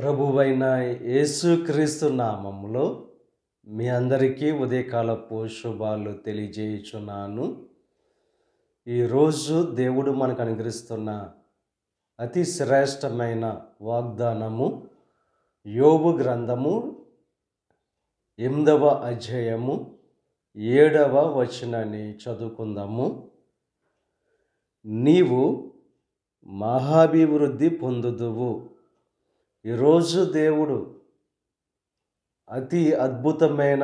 ప్రభువైన యేసుక్రీస్తు నామములో మీ అందరికీ ఉదయకాలపు శుభాలు తెలియజేయుచున్నాను. ఈరోజు దేవుడు మనకు అనుగ్రహిస్తున్న అతి శ్రేష్టమైన వాగ్దానము యోబు గ్రంథము 8వ అధ్యాయము 7వ వచనాన్ని చదువుకుందాము. నీవు మహాభివృద్ధి పొందుదువు. ఈరోజు దేవుడు అతి అద్భుతమైన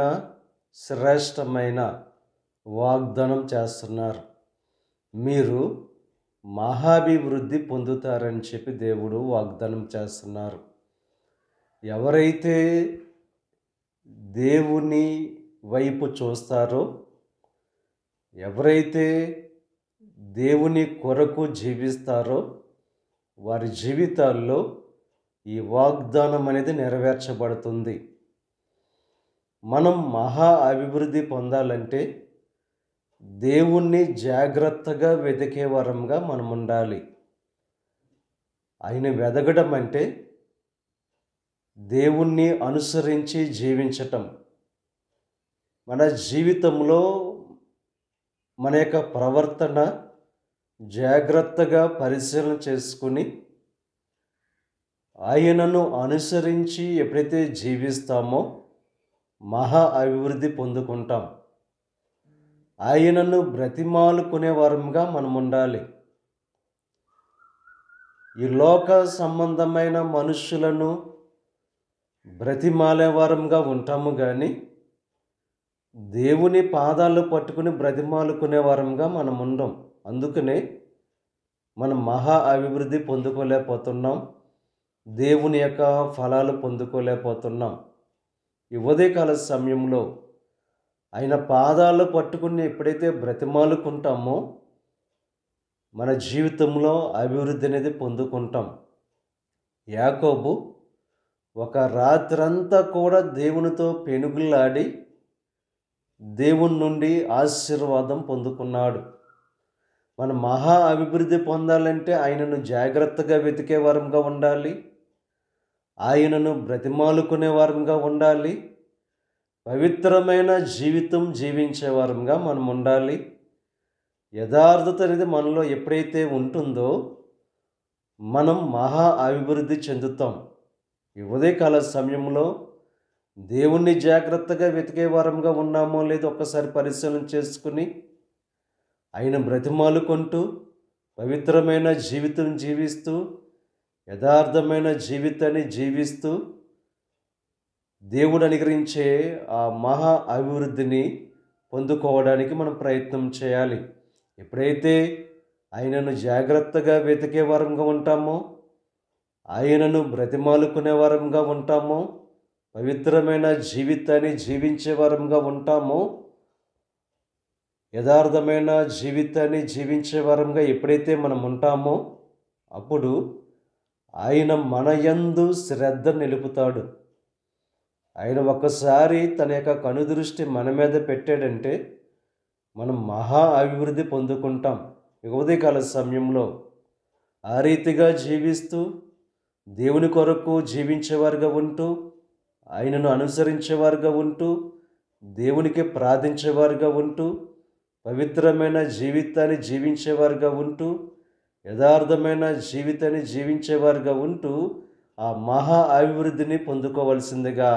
శ్రేష్టమైన వాగ్దానం చేస్తున్నారు. మీరు మహాభివృద్ధి పొందుతారని చెప్పి దేవుడు వాగ్దానం చేస్తున్నారు. ఎవరైతే దేవుని వైపు చూస్తారో, ఎవరైతే దేవుని కొరకు జీవిస్తారో వారి జీవితాల్లో ఈ వాగ్దానం అనేది నెరవేర్చబడుతుంది. మనం మహా అభివృద్ధి పొందాలంటే దేవుణ్ణి జాగ్రత్తగా వెతికే వరంగా మనం ఉండాలి. ఆయన వెదగడం అంటే దేవుణ్ణి అనుసరించి జీవించటం. మన జీవితంలో మన యొక్క ప్రవర్తన జాగ్రత్తగా పరిశీలన చేసుకుని ఆయనను అనుసరించి ఎప్పుడైతే జీవిస్తామో మహా అభివృద్ధి పొందుకుంటాం. ఆయనను బ్రతిమాలుకునే వారంగా మనం ఉండాలి. ఈ లోక సంబంధమైన మనుషులను బ్రతిమాలే వారంగా ఉంటాము, కానీ దేవుని పాదాలు పట్టుకుని బ్రతిమాలుకునే వారంగా మనం ఉండం. అందుకనే మనం మహా అభివృద్ధి పొందుకోలేకపోతున్నాం, దేవుని యొక్క ఫలాలు పొందుకోలేకపోతున్నాం. ఈ ఉదయకాల సమయంలో ఆయన పాదాలు పట్టుకుని ఎప్పుడైతే బ్రతిమాలుకుంటామో మన జీవితంలో అభివృద్ధి అనేది పొందుకుంటాం. యాకోబు ఒక రాత్రంతా కూడా దేవునితో పెనుగులాడి దేవుని నుండి ఆశీర్వాదం పొందుకున్నాడు. మన మహా అభివృద్ధి పొందాలంటే ఆయనను జాగ్రత్తగా వెతికే వారంగా ఉండాలి, ఆయనను బ్రతిమాలుకునే వారంగా ఉండాలి, పవిత్రమైన జీవితం జీవించే వారంగా మనం ఉండాలి. యథార్థత అనేది మనలో ఎప్పుడైతే ఉంటుందో మనం మహా అభివృద్ధి చెందుతాం. ఈ ఉదయకాల సమయంలో దేవుణ్ణి జాగ్రత్తగా వెతికే వారంగా ఉన్నామో లేదో ఒక్కసారి పరిశీలన చేసుకుని ఆయన బ్రతిమాలుకుంటూ పవిత్రమైన జీవితం జీవిస్తూ యథార్థమైన జీవితాన్ని జీవిస్తూ దేవుడు అనుగ్రహించే ఆ మహా అభివృద్ధిని పొందుకోవడానికి మనం ప్రయత్నం చేయాలి. ఎప్పుడైతే ఆయనను జాగ్రత్తగా వెతికే వారంగా ఉంటామో, ఆయనను బ్రతిమాలుకునే వారంగా ఉంటామో, పవిత్రమైన జీవితాన్ని జీవించే వారంగా ఉంటామో, యథార్థమైన జీవితాన్ని జీవించే వారంగా ఎప్పుడైతే మనం ఉంటామో అప్పుడు ఆయన మన యందు శ్రద్ధ నిలుపుతాడు. ఆయన ఒక్కసారి తన యొక్క కనుదృష్టి మన మీద పెట్టాడంటే మనం మహా అభివృద్ధి పొందుకుంటాం. ఉదయకాల సమయంలో ఆ రీతిగా జీవిస్తూ దేవుని కొరకు జీవించేవారుగా ఉంటూ ఆయనను అనుసరించేవారుగా ఉంటూ దేవునికి ప్రార్థించేవారుగా ఉంటూ పవిత్రమైన జీవితాన్ని జీవించేవారుగా ఉంటూ యథార్థమైన జీవితాన్ని జీవించేవారుగా ఉంటూ ఆ మహా అభివృద్ధిని పొందుకోవలసిందిగా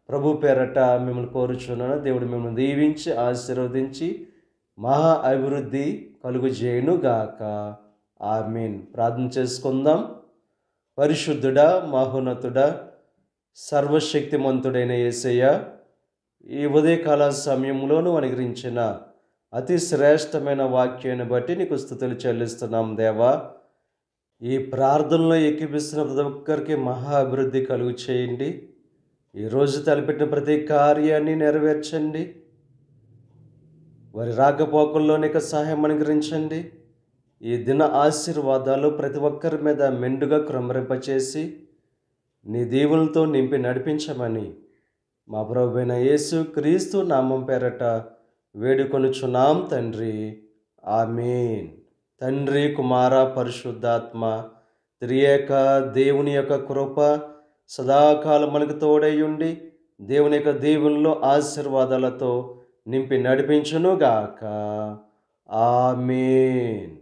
ప్రభు పేరట మిమ్మల్ని కోరుచున్నాను. దేవుడు మిమ్మల్ని దీవించి ఆశీర్వదించి మహా అభివృద్ధి కలుగుజేయునుగాక. ఆమేన్. ప్రార్థన చేసుకుందాం. పరిశుద్ధుడా, మహోన్నతుడా, సర్వశక్తిమంతుడైన యేసయ్య, ఈ ఉదయకాల సమయంలోనూ అనుగ్రహించిన అతి శ్రేష్టమైన వాక్యాన్ని బట్టి నీకు స్తుతులు చెల్లిస్తున్నాం దేవా. ఈ ప్రార్థనలో ఏకీపిస్తున్న ప్రతి ఒక్కరికి మహా అభివృద్ధి కలుగు చేయండి. ఈరోజు తలపెట్టిన ప్రతి కార్యాన్ని నెరవేర్చండి. వారి రాకపోకల్లో నీకు సహాయం అనుగ్రహించండి. ఈ దిన ఆశీర్వాదాలు ప్రతి ఒక్కరి మీద మెండుగా క్రమరింపచేసి నీ దీవులతో నింపి నడిపించమని మా ప్రభువైన యేసు క్రీస్తు నామం పేరట వేడుకొనుచున్నాం తండ్రి. ఆమేన్. తండ్రి, కుమార, పరిశుద్ధాత్మ త్రియేక దేవుని యొక్క కృప సదాకాలం మనకు తోడై ఉండి దేవుని యొక్క దీవెనలో ఆశీర్వాదాలతో నింపి నడిపించునుగాక. ఆమేన్.